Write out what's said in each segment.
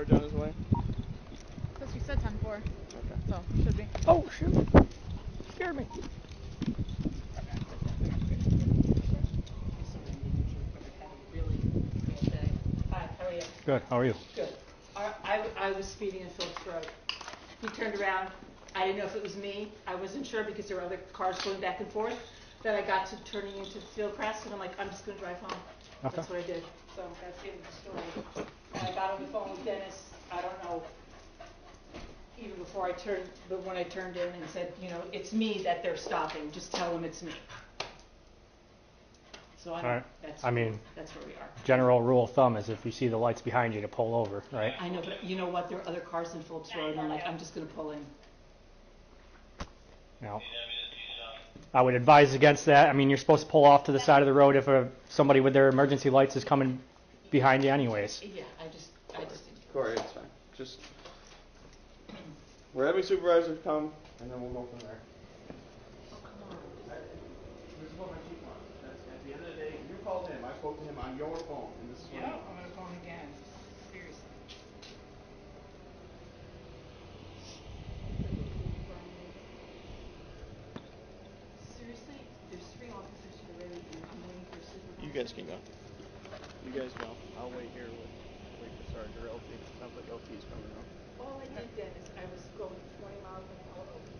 charge on his way? Because you said 10-4. Okay. So, should be. Oh, shoot. Scared me. Hi, how are you? Good. How are you? Good. I was speeding in Phillips Road. He turned around. I didn't know if it was me. I wasn't sure because there were other cars going back and forth. Then I got to turning into Fieldcrest, and I'm like, I'm just going to drive home. Okay. That's what I did. So that's the end of the story. And I got on the phone with Dennis, I don't know, even before I turned, but when I turned in and said, you know, it's me that they're stopping. Just tell them it's me. So I don't, All right. that's I mean, that's where we are. general rule of thumb is if you see the lights behind you to pull over, right? I know, but you know what? There are other cars in Phillips Road, and I'm like, I'm just going to pull in. You know, I would advise against that. I mean, you're supposed to pull off to the side of the road if somebody with their emergency lights is coming behind you anyways. Yeah, I just didn't. Corey, it's fine. Just, we're having supervisors come, and then we'll go from there. Oh, come on. This is what my chief wants. At the end of the day, you called him. I spoke to him on your phone, and this is what he wants. I'm going to call him again. Seriously. Seriously, there's 3 officers here ready, and I'm waiting for a supervisor. You guys can go. You guys go. I'll wait here wait for Sergeant or LT. Sounds like LT's coming now. All I did, Dennis, I was going 20 miles an hour over.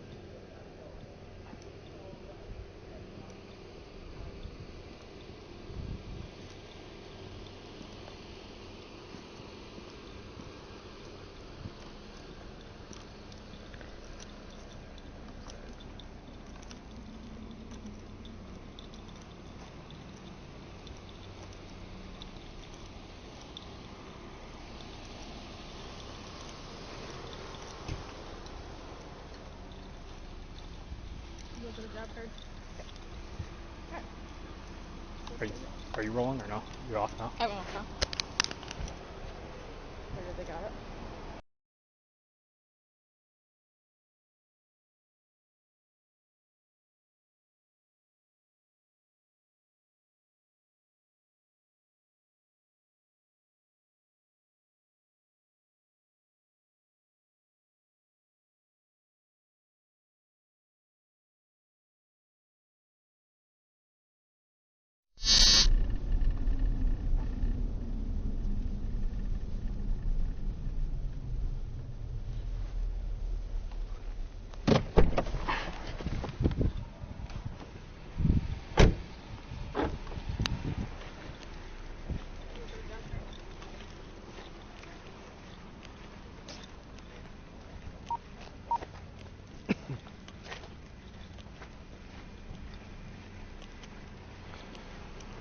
Go to the job card. Are you rolling or no? You're off now? I won't, huh? Figured they got it.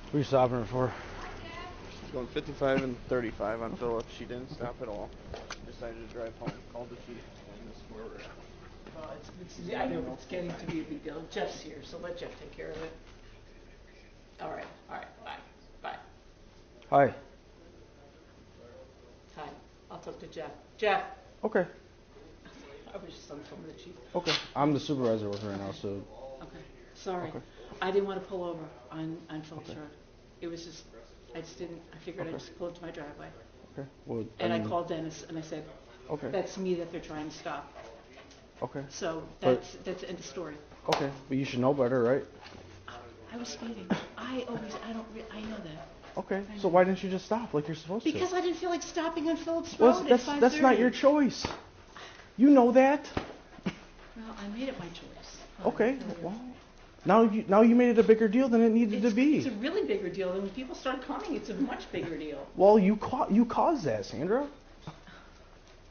What are you stopping her for? She's going 55 and 35 on Phillips. She didn't stop at all. She decided to drive home. Called the chief, and this is where we're at. Well, I know it's getting to be a big deal. Jeff's here, so let Jeff take care of it. All right, bye. Hi. Hi, I'll talk to Jeff. Jeff, Okay. I was just on the phone with the chief. Okay. I'm the supervisor with her right now, so. Okay, sorry. Okay. I didn't want to pull over on Phillips Okay. Road. It was just, I figured I'd just pull into my driveway. Okay. Well, And I called Dennis and I said, Okay. that's me that they're trying to stop. Okay. So But- that's the end of story. Okay. But you should know better, right? I was speeding. I know that. Okay. So why didn't you just stop like you're supposed Because to? I didn't feel like stopping on Phillips Well, Road that's at 5:30. that's not your choice. You know that. Well, I made it my choice. Okay. Well, now you made it a bigger deal than it needed to be. It's a really bigger deal. And when people start coming, it's a much bigger deal. Well, you caused that, Sandra.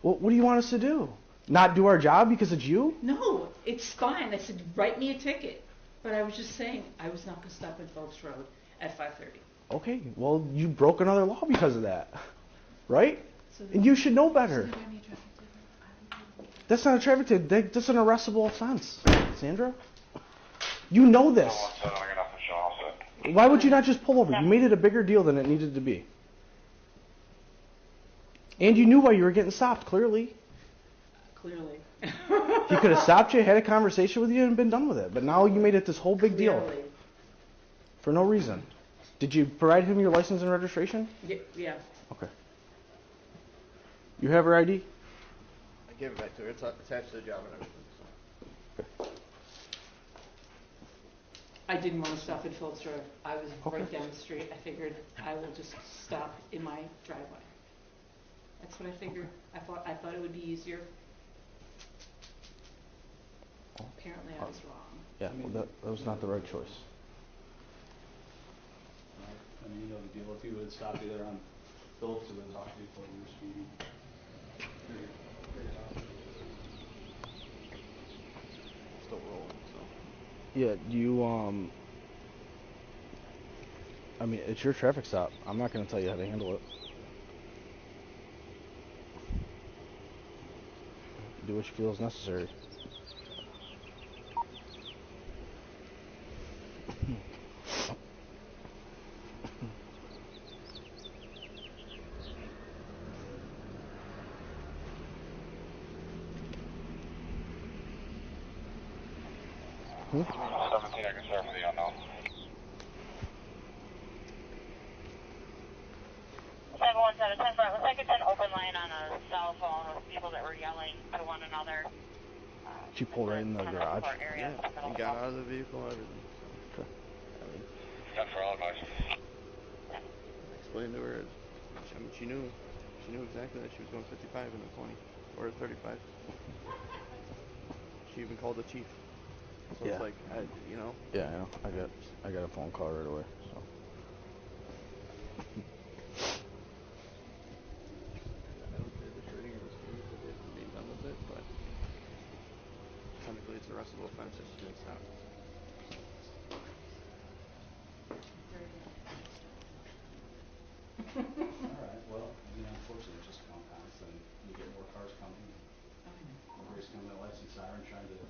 Well, what do you want us to do? Not do our job because it's you? No, it's fine. I said, write me a ticket. But I was just saying, I was not going to stop at Phillips Road at 5:30. Okay. Well, you broke another law because of that, right? So And you should know So better. they write me a traffic ticket. That's not a traffic ticket. That's an arrestable offense, Sandra. You know this. Why would you not just pull over? You made it a bigger deal than it needed to be. And you knew why you were getting stopped, clearly. Clearly. He could have stopped you, had a conversation with you, and been done with it. But now you made it this whole big deal Clearly. for no reason. Did you provide him your license and registration? Yeah. Okay. You have her ID? I gave it back to her. It's attached to the job and everything. So. I didn't want to stop at Phillips Road. I was Okay. right down the street. I figured I will just stop in my driveway. That's what I figured. I thought it would be easier. Apparently I was wrong. Yeah, well, that was not the right choice. I mean, you know the deal. If you would stop you there on Phillips, it would talk to you before you were speeding. Figure it out. Still rolling. So. Yeah, do you, I mean, it's your traffic stop. I'm not going to tell you how to handle it. Do what you feel is necessary. Hmm? 17, I can start for the unknown. 717, 10 front. Looks like it's an open line on a cell phone with people that were yelling to one another. She pulled right in the garage. Yeah, and got out of the vehicle and everything. So. Okay. I mean, 10 for all guys. I explained to her. I mean, she knew exactly that she was going 55 in a 20 or a 35. She even called the chief. So Yeah. it's like, you know. Yeah, I know. I got a phone call right away. So. I don't say the shredding of the speed that they being done with it, but technically it's a arrestable offense if she didn't stop. Alright, well, you know, unfortunately, it's just compounds, and you get more cars coming, and everybody's coming at lights and siren trying to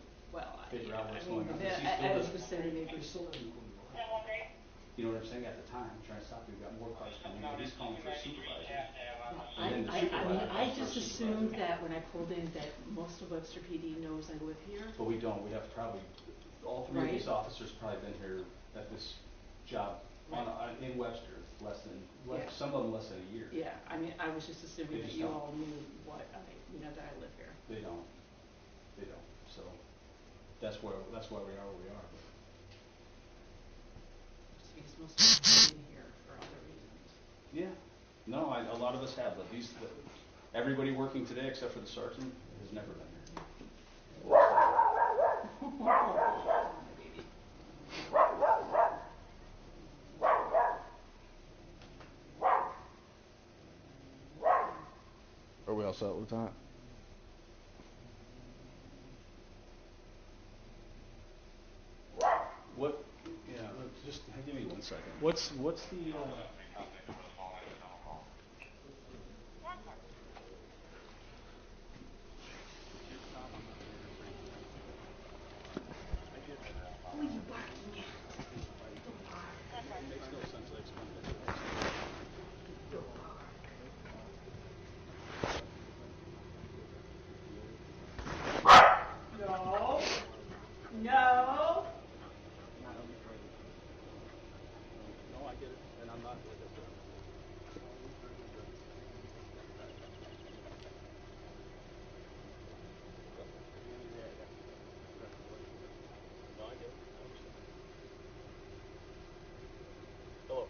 figure out what's going on. Because he still as doesn't, the city he neighbors. still doesn't know who you are. You know what I'm saying? At the time, trying to stop you, we've got more cars coming, and he's calling for a supervisor. And then the I supervisor mean, I calls for a just assumed supervisor. that when I pulled in that most of Webster PD knows I live here. But we don't, we have probably, all three of these Right. officers probably been here at this job in Webster, some of them less than a year. Yeah, I mean, I was just assuming They that just you don't. all knew that I live here. They don't, so that's why we are where we are. Just because most of them have been here for other reasons. Yeah, no, a lot of us have, but everybody working today except for the sergeant has never been here. Are we all set with that? What, yeah, just give me 1 second. What's the, It makes no sense to explain it. No. No. No, I get it, and I'm not. No, I get it. I understand. Hello.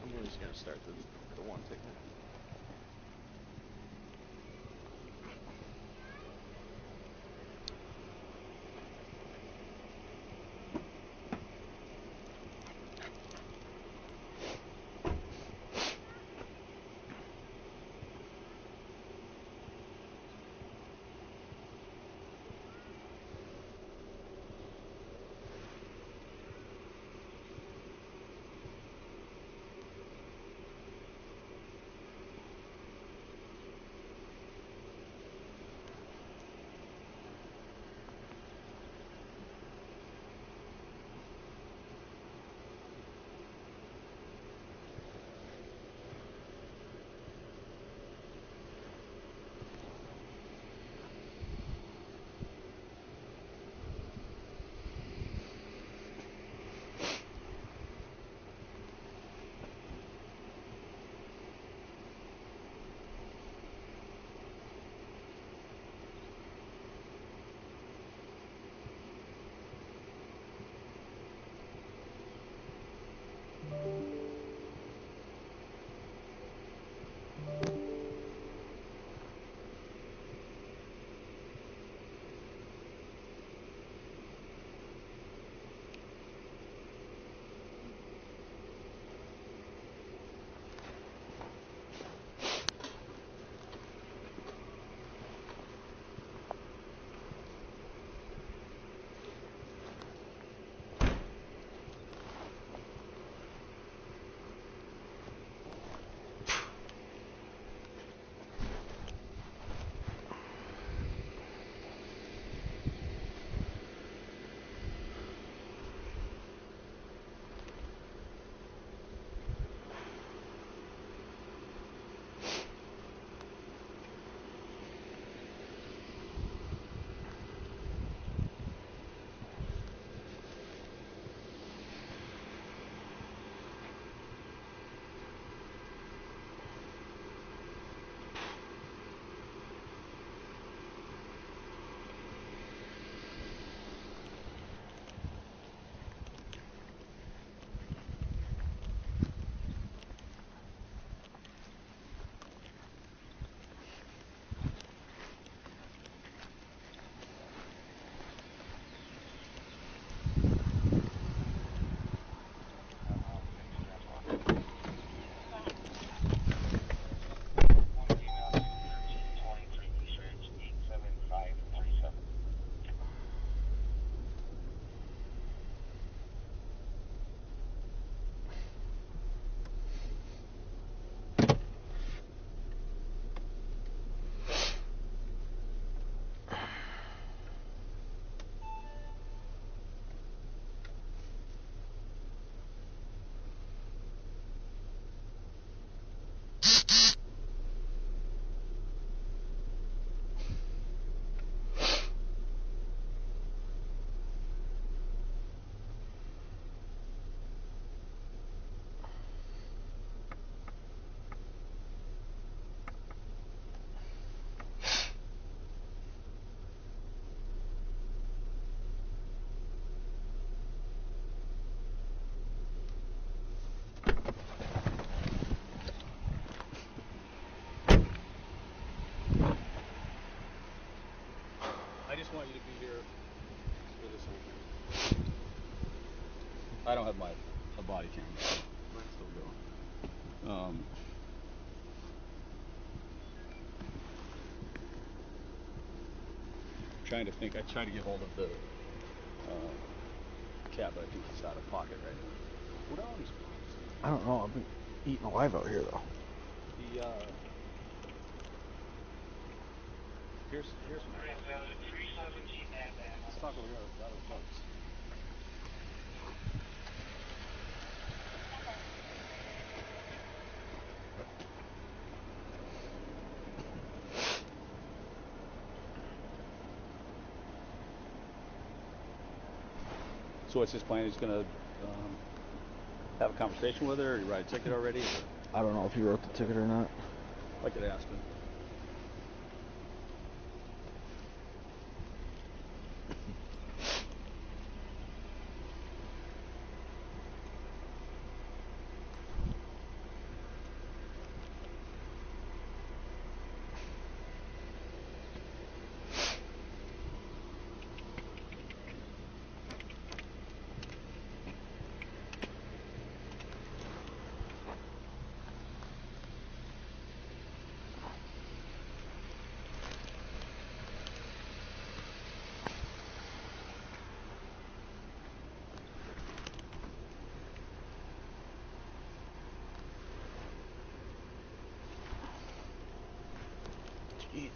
I'm really just gonna start the one ticket. I don't have a body camera. Mine's still going. Trying to think. I tried to get hold of the cat, but I think he's out of pocket right now. What are these blocks? I don't know. I've been eating alive out here though. The here's let's talk over here about the bugs. So what's his plan? He's gonna have a conversation with her, or write a ticket already? Or? I don't know if he wrote the ticket or not. I could ask him. Jesus.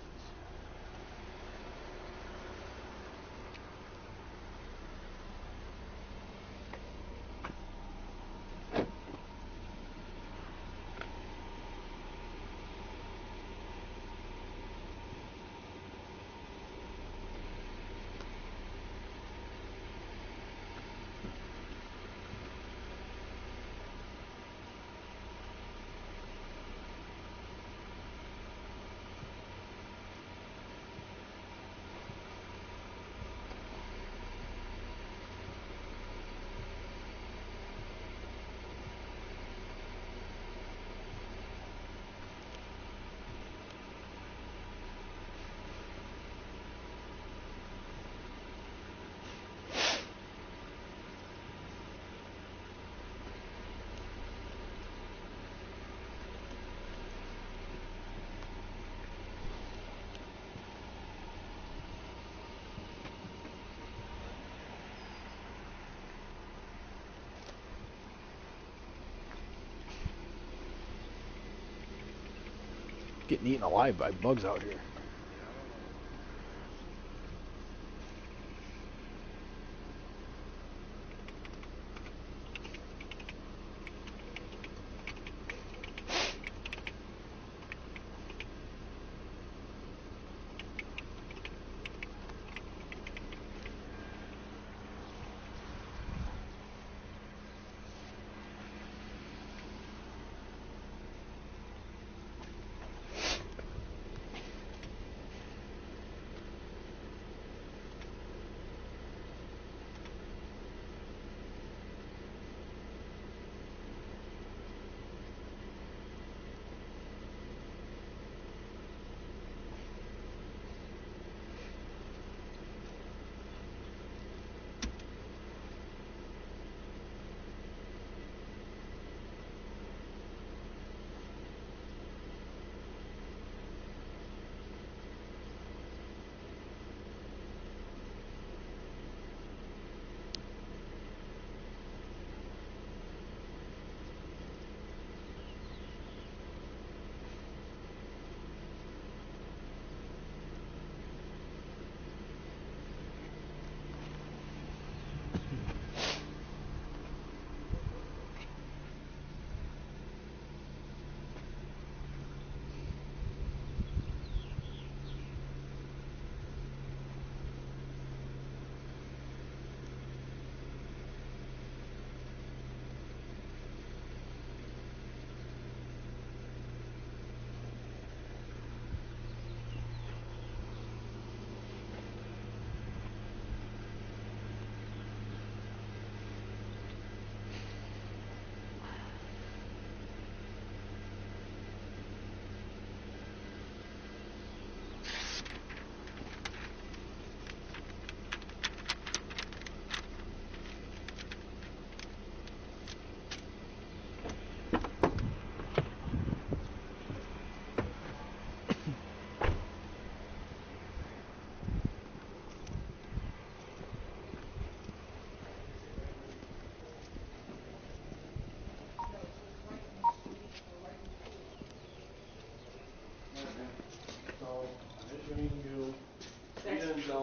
Getting eaten alive by bugs out here.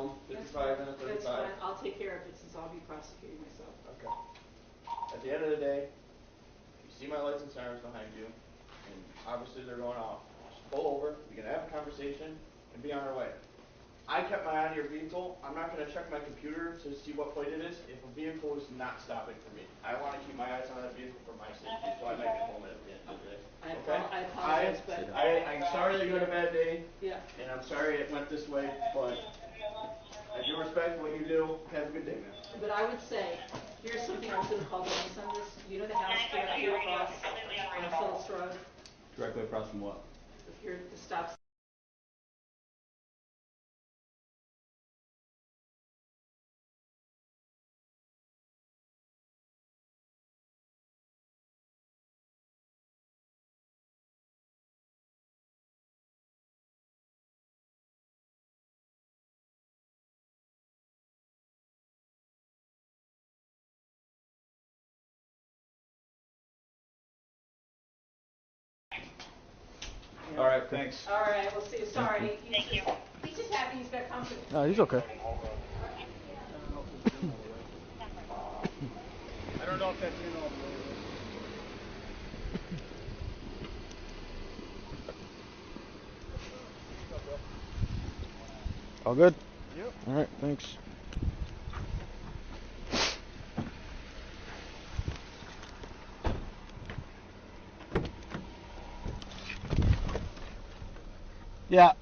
home, 55 and a 35. That's fine. I'll take care of it since I'll be prosecuting myself. Okay. At the end of the day, if you see my lights and sirens behind you, and obviously they're going off, just pull over, we can have a conversation, and be on our way. I kept my eye on your vehicle. I'm not going to check my computer to see what plate it is if a vehicle is not stopping for me. I want to keep my eyes on that vehicle for my safety, so I might get home at the end of the day. I apologize, but I'm sorry that you had a bad day. Yeah. And I'm sorry it went this way, but I do respect what you do. Have a good day, man. But I would say, here's something I was going to call the police on this. You know the house directly across on Phillips Road? Directly across from what? If you're at the stop sign. All right, thanks. All right, we'll see. Sorry. Thank you. He's just happy he's got company. No, he's okay. I don't know if that's in all the way. All good? Yep. All right, thanks. Yeah.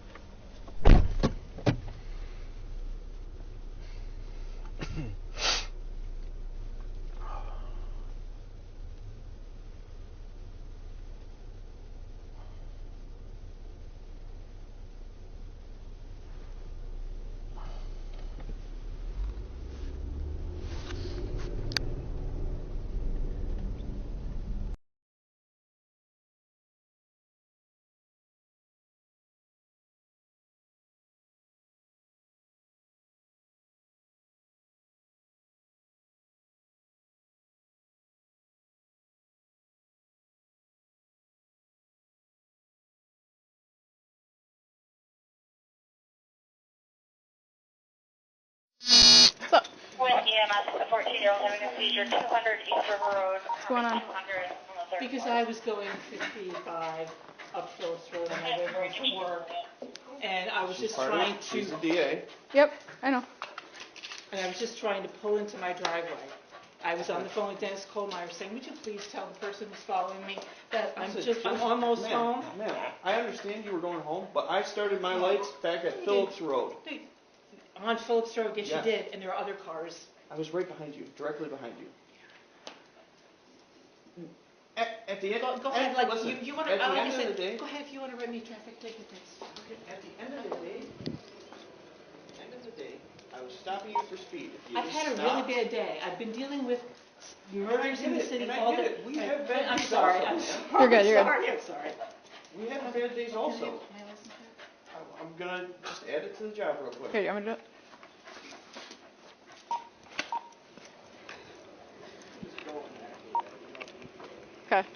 With EMS, a 14-year-old having a seizure, 200 East River Road. What's going on? Because I was going 55 up Phillips Road on my way home from work, and I was just trying to. She's the DA. Yep, I know. And I was just trying to pull into my driveway. I was on the phone with Dennis Kohlmeyer saying, would you please tell the person who's following me that I'm almost home? Ma'am, I understand you were going home, but I started my lights back at Phillips Road. Dude, on Phillips Road, yes, Yes. you did, and there are other cars. I was right behind you, directly behind you. At the end, Go ahead, like, listen, you want to, at the like I end of said, the day, go ahead if you want to write me a traffic ticket, thanks. at the end of the day, I was stopping you for speed. If you I've just had a stopped- really bad day. I've been dealing with murders in the city and I all get day. it. We have bad I'm days sorry, also, I'm man. sorry. You're good, you're good. I'm sorry. We have bad days also. Can I listen to it? I'm gonna just add it to the job real quick. Here, you want me to do it? Just go in there. Okay.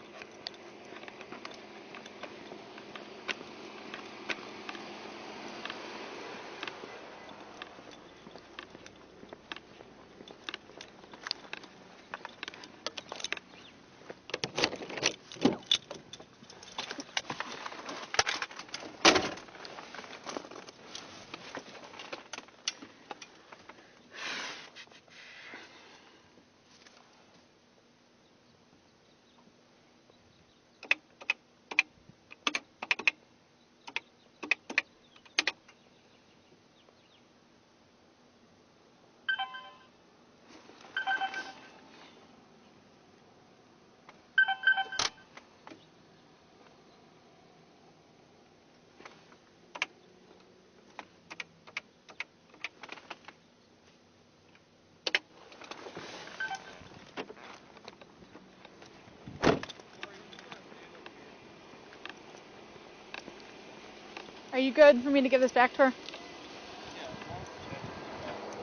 Are you good for me to give this back to her?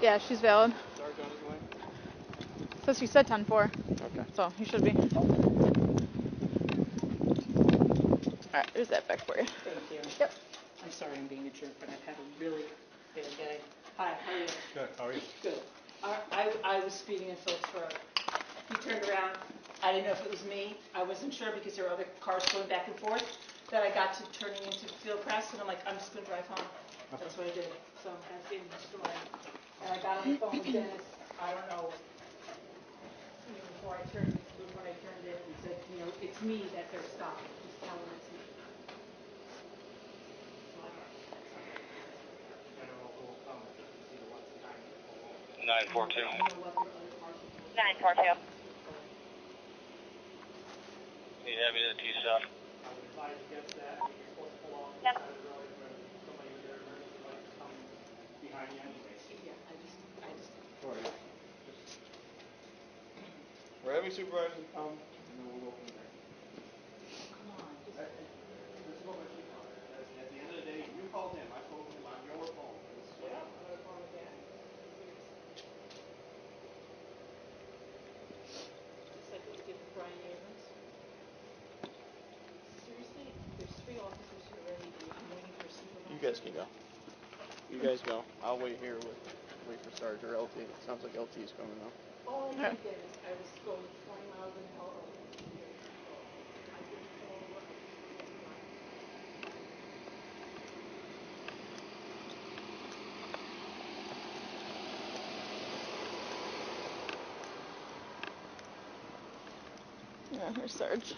Yeah, she's valid. Start on his way. So she said 10-4. Okay. So he should be. Alright, there's that back for you. Thank you. Yep. I'm sorry I'm being a jerk, but I've had a really bad day. Hi, how are you? Good, how are you? Good. I was speeding in Phillips Road. He turned around. I didn't know if it was me. I wasn't sure because there were other cars going back and forth. That I got to turning into Fieldcrest, and I'm like, I'm just going to drive home. That's what I did. So I'm kind of getting the story. And I got on the phone with Dennis. I don't know. Before I turned in and said, it's me that they're stopping. Just tell them it's me. 942. 942. You have me at T-Stop. Yep. We're having supervisors come, and then we'll go from there. At the end of the day, you called him. I told him on your phone. Yeah, I'm going to call him again. Just like we did with Brian Abrams. Seriously, there's 3 officers here ready. I'm waiting for a supervisor. You guys can go. You guys go. I'll wait here wait for Sarge or LT. Sounds like LT is coming now. All I did is I was going 20 miles an hour. I didn't pull over. Yeah, here's Sarge.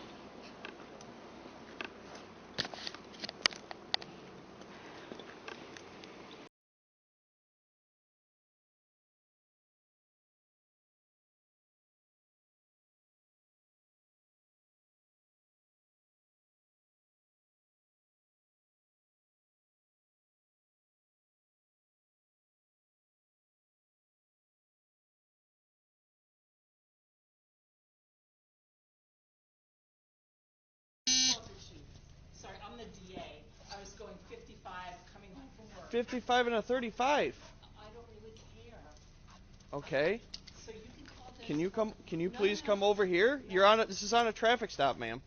Sorry, I'm the DA. I was going 55 coming home from work. 55 and a 35. I don't really care. Okay. So you can call Dennis. Can you come? Can you No, please no, come no. over here? No. You're on. This is on a traffic stop, ma'am.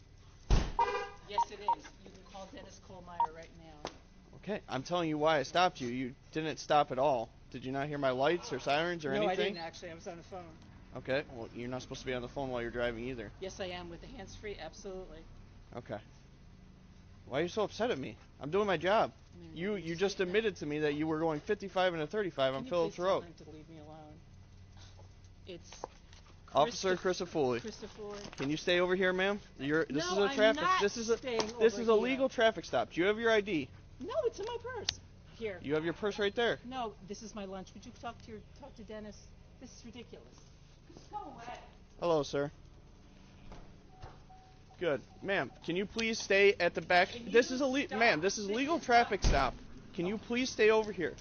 Yes, it is. You can call Dennis Kohlmeyer right now. Okay. I'm telling you why I stopped you. You didn't stop at all. Did you not hear my lights or sirens or anything? No, I didn't actually. I was on the phone. Okay. Well, you're not supposed to be on the phone while you're driving either. Yes, I am with the hands-free. Absolutely. Okay. Why are you so upset at me? I'm doing my job. You just admitted to me that you were going 55 and a 35 on Phillips Road. Can you please tell him to leave me alone? It's Officer Christofoli. Can you stay over here, ma'am? This is a traffic. This is a legal traffic stop. Do you have your ID? No, it's in my purse. Here. You have your purse right there. No, this is my lunch. Would you talk to Dennis? This is ridiculous. Just go away. Hello, sir. Good. Ma'am, can you please stay at the back? This is ma'am, this is legal traffic stop. Can you please stay over here?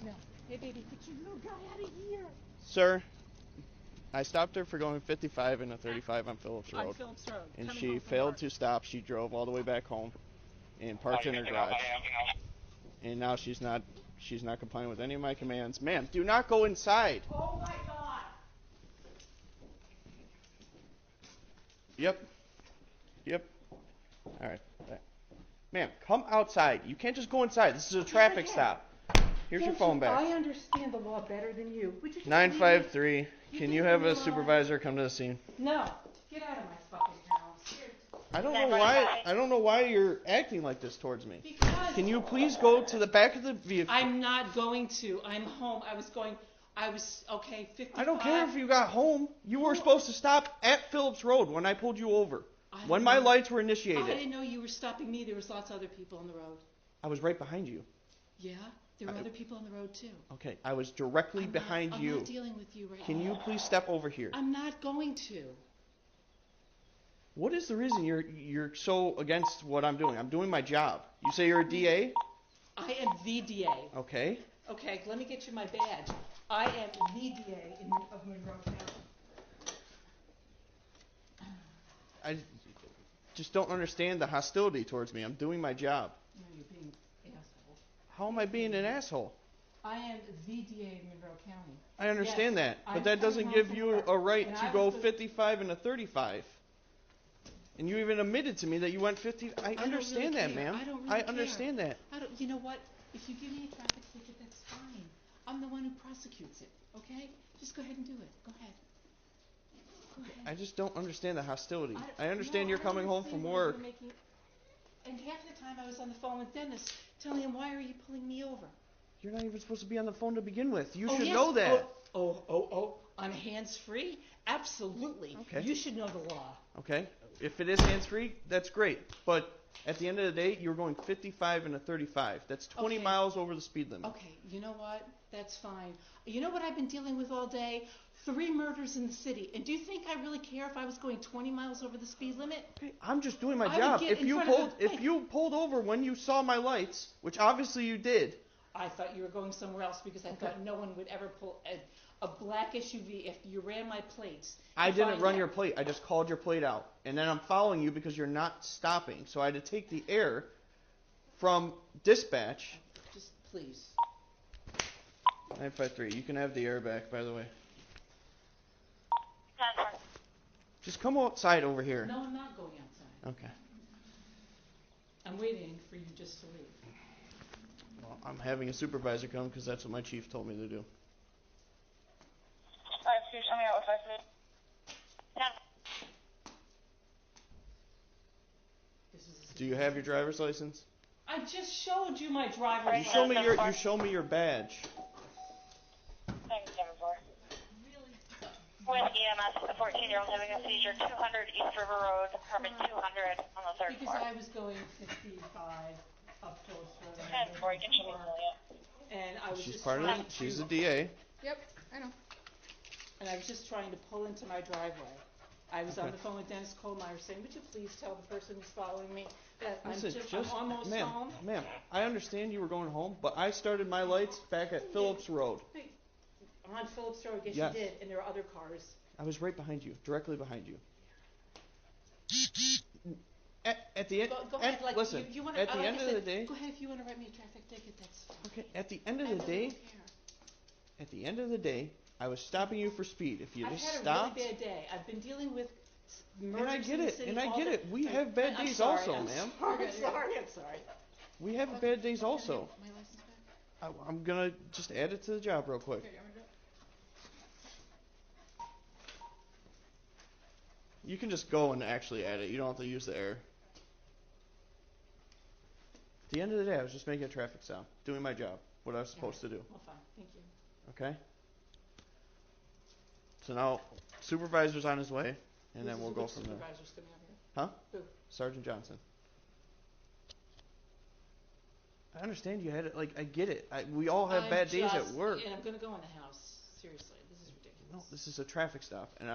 No. Hey, baby, get your little guy out of here. Sir, I stopped her for going 55 and a 35 on Phillips Road. On Phillips Road. And she failed to stop. She drove all the way back home and parked in her garage. And now she's not complying with any of my commands. Ma'am, do not go inside. Oh my God. Yep. All right. Ma'am, come outside. You can't just go inside. This is a traffic stop. Here's your phone back. I understand the law better than you. Would you just 953. Can you have a supervisor come to the scene? No. Get out of my fucking house. I don't know why you're acting like this towards me. Because Can you please go to the back of the vehicle? I'm not going to. I'm home. Okay, 55. I don't care if you got home. You were supposed to stop at Phillips Road when I pulled you over. When my lights were initiated. I didn't know you were stopping me. There was lots of other people on the road. I was right behind you. Yeah? There were other people on the road too. Okay, I was directly behind you. I'm not dealing with you right now. Can you please step over here? I'm not going to. What is the reason you're so against what I'm doing? I'm doing my job. You say you're a DA? I am the DA. Okay. Okay, let me get you my badge. I am the DA of Monroe County. I just don't understand the hostility towards me. I'm doing my job. No, you're being an asshole. How am I being an asshole? I am the DA of Monroe County. I understand Yes, that, but that doesn't give you a right And to go 55 and a 35. And you even admitted to me that you went 50. I understand that, ma'am. I don't really care. understand that. You know what? If you give me a traffic ticket, that's fine. I'm the one who prosecutes it, okay? Just go ahead and do it. Go ahead. Go ahead. I just don't understand the hostility. I No, understand you're I don't coming home understand from why work. you're making- And half the time I was on the phone with Dennis, telling him, why are you pulling me over? You're not even supposed to be on the phone to begin with. You Oh, should yes. know that. On hands-free? Absolutely. Okay. You should know the law. Okay? If it is hands-free, that's great. But at the end of the day, you're going 55 and a 35. That's 20 Okay. miles over the speed limit. Okay, you know what? That's fine. You know what I've been dealing with all day? 3 murders in the city. And do you think I really care if I was going 20 miles over the speed limit? Okay, I'm just doing my I would job. get in front of If you pulled over when you saw my lights, which obviously you did. I thought you were going somewhere else because I thought no one would ever pull a black SUV if you ran my plates. I didn't run your plate. I just called your plate out. And then I'm following you because you're not stopping. So I had to take the air from dispatch. Just please. 953. You can have the air back, by the way. 10-4. Just come outside over here. No, I'm not going outside. Okay. I'm waiting for you just to leave. Well, I'm having a supervisor come because that's what my chief told me to do. Alright, so you're coming out with 5 minutes. 10. Do you have your driver's license? I just showed you my driver's You show me your badge. Thanks, 7-4. With EMS, a 14-year-old having a seizure, 200 East River Road, apartment 200 on the 3rd floor. Because I was going 55 up Phillips Road. 10-4, you can show me Juliet. And I was She's just part of trying it. to, She's a DA. Yep, I know. and I was just trying to pull into my driveway. I was on Okay. the phone with Dennis Kohlmeyer saying, would you please tell the person who's following me that Listen, I'm almost home? Ma'am, I understand you were going home, but I started my lights back at Phillips Road. Hey, on Phillips Road, yes, Yes. you did, and there are other cars. I was right behind you, directly behind you. At the end, Go ahead, like, listen. you wanna, At the like end I of said, the day, go ahead if you want to write me a traffic ticket, that's fine. okay. At the end of I the really day, don't care. at the end of the day, I was stopping you for speed. If you I've just had stopped, a really bad day. I've been dealing with and murders I get in the it, city and I all get day. it. We have bad I'm days sorry, also, I'm ma'am. I'm sorry. We have bad days also. My license back? I'm gonna just add it to the job real quick. Okay, I'm gonna do it. You can just go and actually add it. You don't have to use the error. At the end of the day, I was just making a traffic stop, doing my job, what I was supposed to do. Well, fine, thank you. Okay? So now, supervisor's on his way, and then we'll go from there. Supervisor's coming over here. Huh? Who? Sergeant Johnson. I understand you had it. Like, I get it. We all have bad days at work. And I'm going to go in the house. Seriously, this is ridiculous. No, this is a traffic stop, and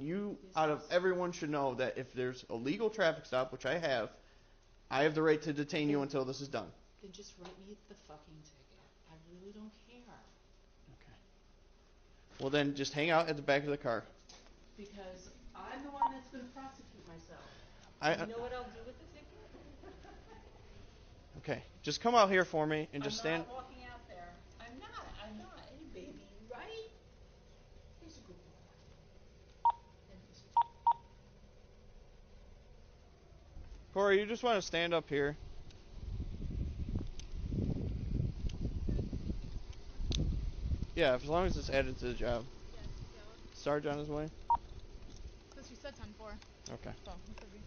you, out of everyone, should know that if there's a legal traffic stop, which I have the right to detain you until this is done. Then just write me the fucking ticket. I really don't care. Okay. Well, then just hang out at the back of the car. Because I'm the one that's going to prosecute myself. You know what I'll do with the ticket? Okay. Just come out here for me and just stand. I'm not walking out there. I'm not. Hey, baby, right? Here's a good boy. Corey, you just want to stand up here. Yeah, as long as it's added to the job. Yes, yeah. Sarge on his way? Because you said 10-4. Okay. So, it could be.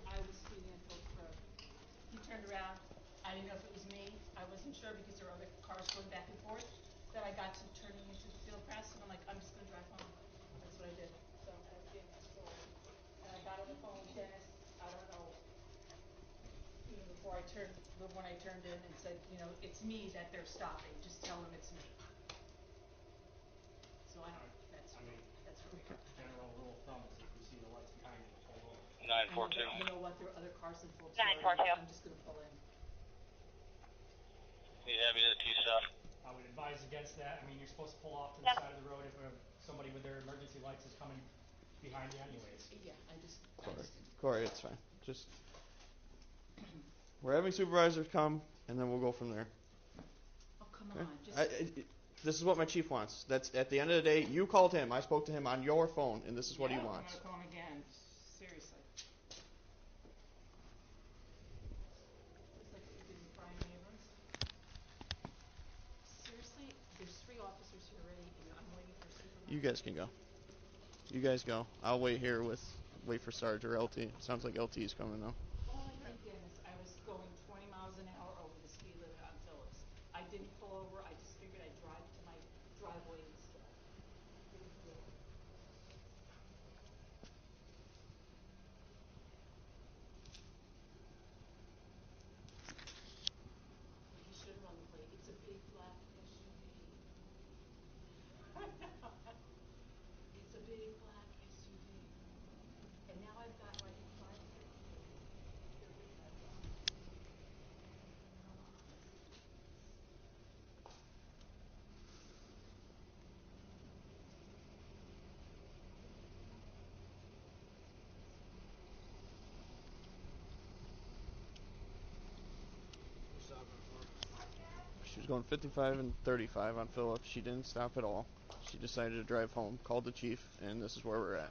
I was speeding in Phillips Road. He turned around. I didn't know if it was me. I wasn't sure because there were other cars going back and forth. That I got to turning into the field crest, and I'm like, I'm just going to drive home. That's what I did. So I was getting my soul. And I got on the phone with Dennis. I don't know. Even before when I turned in and said, you know, it's me that they're stopping. Just tell them it's me. So I don't know. That's really good. General rule of thumb is if you see the lights behind you, pull over. 942. You know what? There are other cars in Phillips Road. 942. I'm just going to pull in. You have me to the T-stop. I would advise against that. I mean, you're supposed to pull off to the side of the road if somebody with their emergency lights is coming behind you anyways. Yeah, I just Corey, it's fine. Just we're having supervisors come, and then we'll go from there. Oh, come Okay? on. Just This is what my chief wants. That's at the end of the day. You called him. I spoke to him on your phone, and this is what he wants. I'm gonna call him again. Seriously. Just like what you did with Brian Abrams. Seriously, there's 3 officers here already, and I'm waiting for a supervisor. You guys can go. You guys go. I'll wait here wait for Sarge or LT. Sounds like LT is coming though. All I did, Dennis, I was going 20 miles an hour over the speed limit on Phillips. I didn't pull over. I just figured I'd drive to my driveway instead. Didn't feel it. He should have run the plate. It's a big black SUV. It's a big black SUV. And now I've got like 5 tickets. They're big red ones. Come on. She was going 55 and 35 on Phillips. She didn't stop at all. She decided to drive home. Called the chief, and this is where we're at.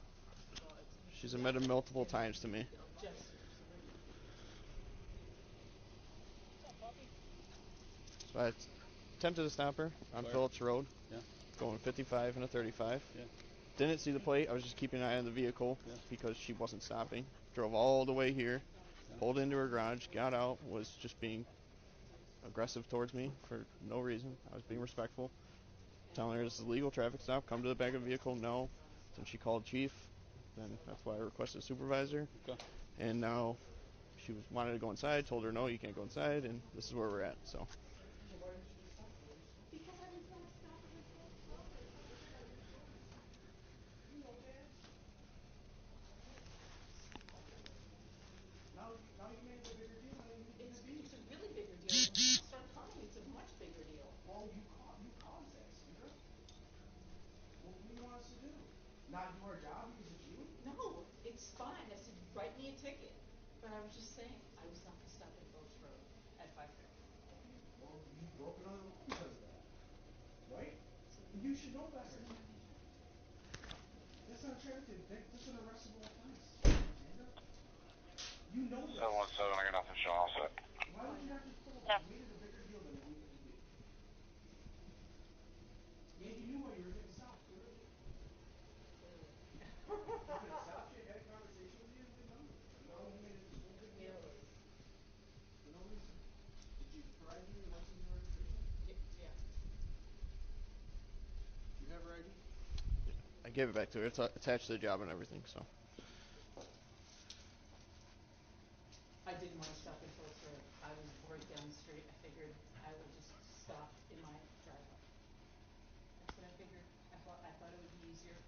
She's admitted multiple times to me. So I attempted to stop her on Phillips Road. Yeah. Going 55 and a 35. Yeah. Didn't see the plate. I was just keeping an eye on the vehicle because she wasn't stopping. Drove all the way here, pulled into her garage, got out, was just being aggressive towards me for no reason. I was being respectful. Telling her this is a legal traffic stop. Come to the back of the vehicle. No. Then she called chief. Then that's why I requested a supervisor. Okay. And now she wanted to go inside. Told her no, you can't go inside. And this is where we're at. So. Because I was not stopping on Phillips Road. I thought everybody was. You know that. Now you made it a bigger deal than you needed to be. It's a really bigger deal. When people start coming, it's a much bigger deal. Well, you caused that, Sandra. What do you want us to do? Not do our job because it's you? No, it's fine. I said, write me a ticket. But I was just saying, I was not going to stop at Phillips Road at 5:30. Okay, well, you broke another rule because of that. Right? You should know better. That's not a traffic ticket. That's an arrestable offense. Sandra? You know this. 717, I got nothing showing all set. Why would you not just pull over? Yeah. You made it a bigger deal than it needed to be. And you knew why you were getting stopped, clearly. You could have stopped you, had a conversation with you, and been done with it. And now you made it this whole big deal. For no reason. Did you provide me your license and registration? Yeah. You have her ID? I gave it back to her. It's attached to the job and everything, so. I didn't want to stop at Phillips Road. I was right down the street. I figured I would just stop in my driveway. That's what I figured. I thought it would be easier.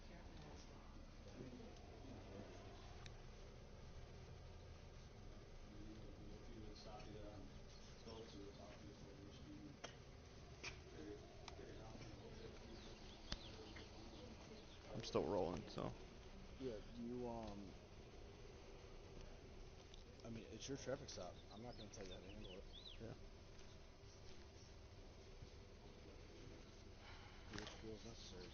Apparently I was wrong. I mean, if you would stop you there on Phillips, you would talk to you for your speed. Take it down, I'm still rolling, so. Yeah, you I mean, it's your traffic stop. I'm not gonna tell you how to handle it. Yeah. Do what you feel is necessary.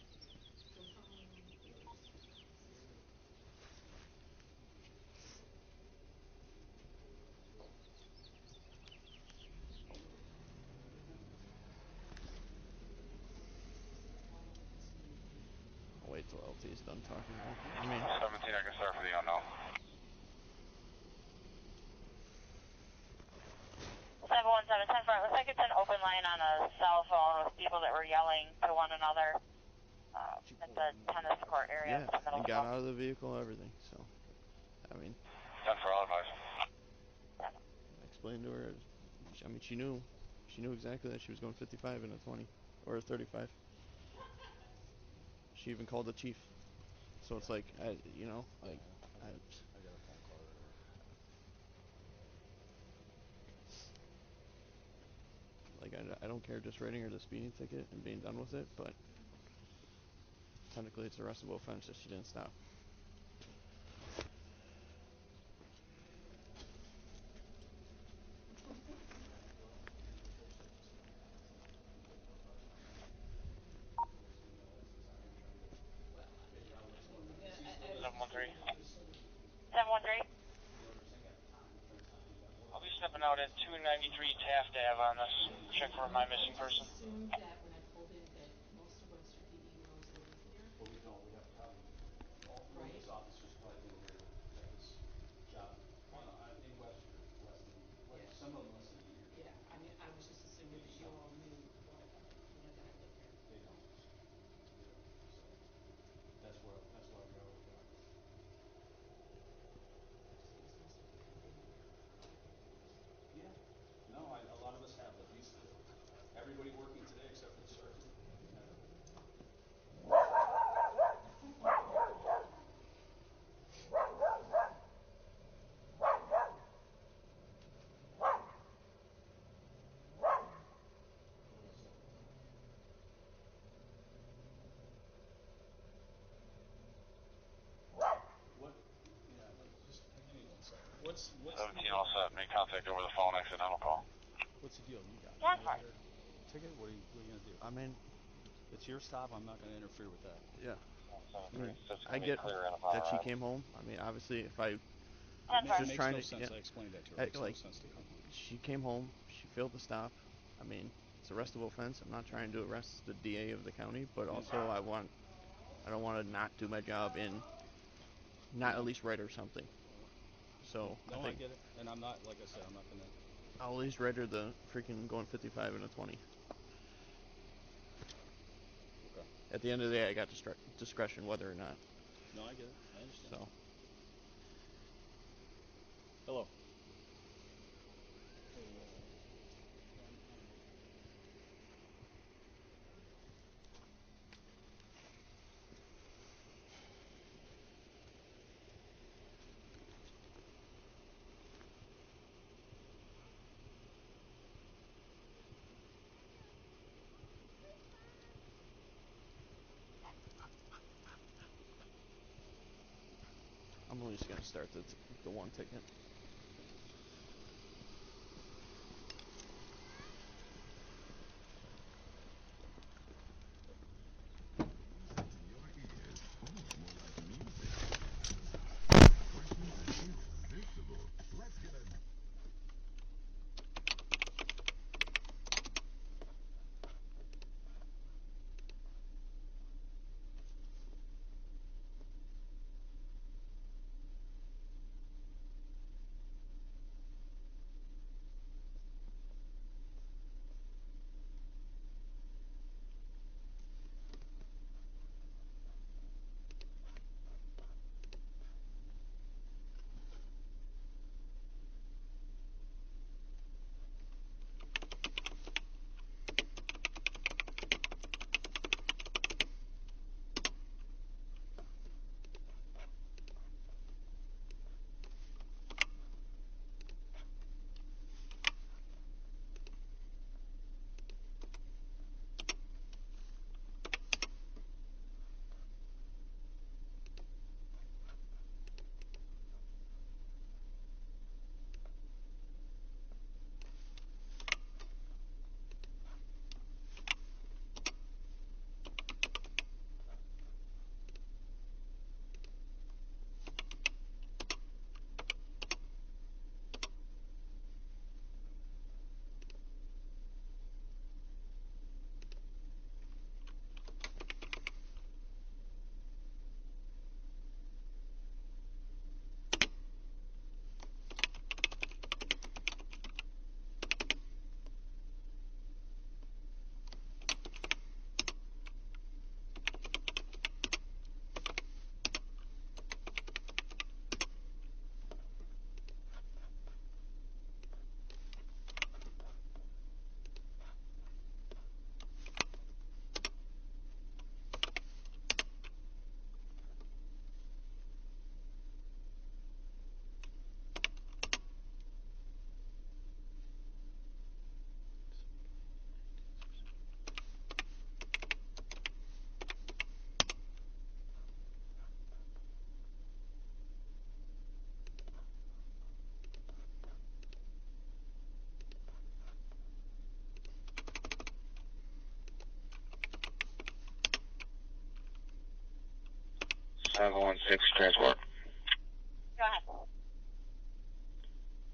I'll wait till LT's done talking. I mean, 17, I can start for the unknown. 717, 10 front. Looks like it's an open line on a cell phone with people that were yelling to one another at the tennis court area. yeah, and got out of the vehicle, everything. So, I mean, 10 for all advice. I explained to her. I mean, she knew exactly that she was going 55 in a 20 or a 35. She even called the chief. So it's like, I got a phone call like I don't care just writing her the speeding ticket and being done with it, but technically it's an arrestable offense if she didn't stop. 1013. 1013. I'll be stepping out at 293 Taft Ave on this. Check for my missing person. Assumed that when I pulled in that most of Webster PD knows we're in here. But we don't, we have probably, all three of Right. those officers probably been here at this job, in Webster, some of them less than a year. Yeah, I mean, I was just assuming that you all knew what, that I lived here. They don't. So, that's why we are with that. Yeah, no, a lot of us have, but everybody working today except for the sergeant. Just give me 1 second. What's 17 all set. Make contact over the phone. Accidental call. What's the deal? You got One a ticket? What are you gonna do? I mean, It's your stop. I'm not gonna interfere with that. yeah. 73. I get that she came home. I mean, obviously, if I That's It right. just makes trying no to, sense. yeah. I explained that to her. It makes Like, no sense to come home. she came home. She failed the stop. I mean, it's arrestable offense. I'm not trying to arrest the DA of the county, but also I don't want to not do my job and not at least write her something. So No, I think get it. And I'm not, like I said, I'm not gonna. I'll at least write her the freaking going 55 and a 20. Okay. At the end of the day, I got discretion whether or not. No, I get it. I understand. So. Hello. I'm at least gonna start the one ticket. 516 transport. Go ahead.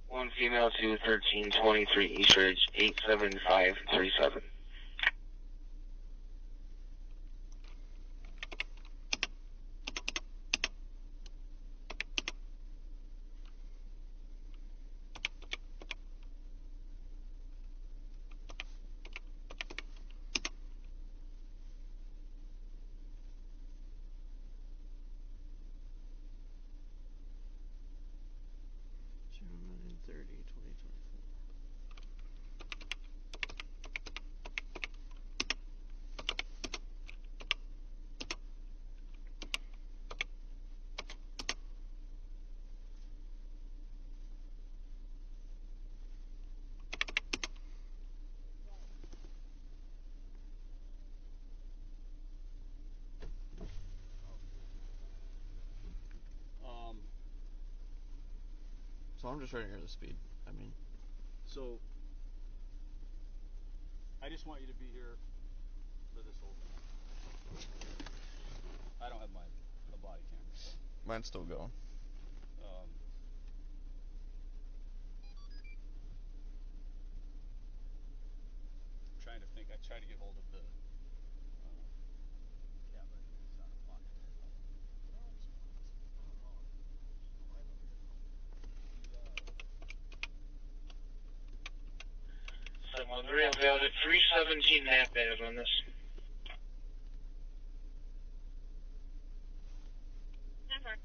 One female to 1323 East Ridge, 87537. So I'm just ready to hear the speed. I mean, So, I just want you to be here for this whole thing. I don't have the body camera, so. mine's still going. Trying to think. I tried to get hold of the camera. It's not a pocket. 713, I'll be out at 317 Nap Ave on this. Number.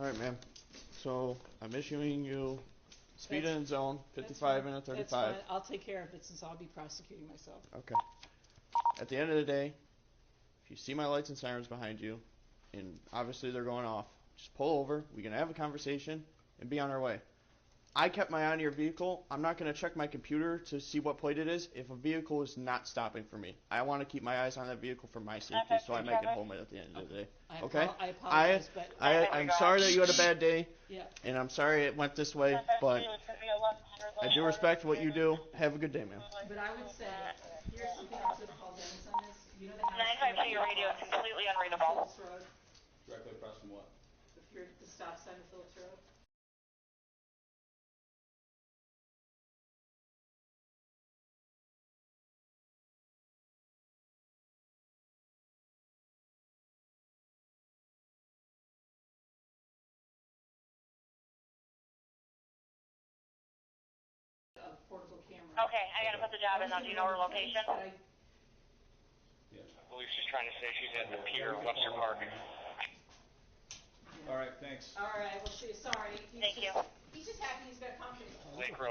Alright, ma'am. So, I'm issuing you speed That's- in zone, That's 55 fine. and a That's 35. fine. I'll take care of it since I'll be prosecuting myself. Okay. At the end of the day, if you see my lights and sirens behind you, and obviously they're going off, just pull over, we can have a conversation, and be on our way. I kept my eye on your vehicle. I'm not going to check my computer to see what plate it is if a vehicle is not stopping for me. I want to keep my eyes on that vehicle for my safety, so I make it home at the end of the day. Okay? I apologize, but I'm sorry that you had a bad day, yeah. and I'm sorry it went this way, but I do respect what you do. Have a good day, ma'am. But I would say, here's something I was going to call Dennis on this. You know the house 952, your radio is completely unreadable. Phillips Road, Directly across from what? the stop sign of Phillips Road. A portable camera. Okay, I gotta put the job in now. Do you know her location? Yeah. I believe she's trying to say she's at the pier, Webster Park. All right, thanks. All right, well, sorry. Thank you. He's just happy he's got company. Lake Road.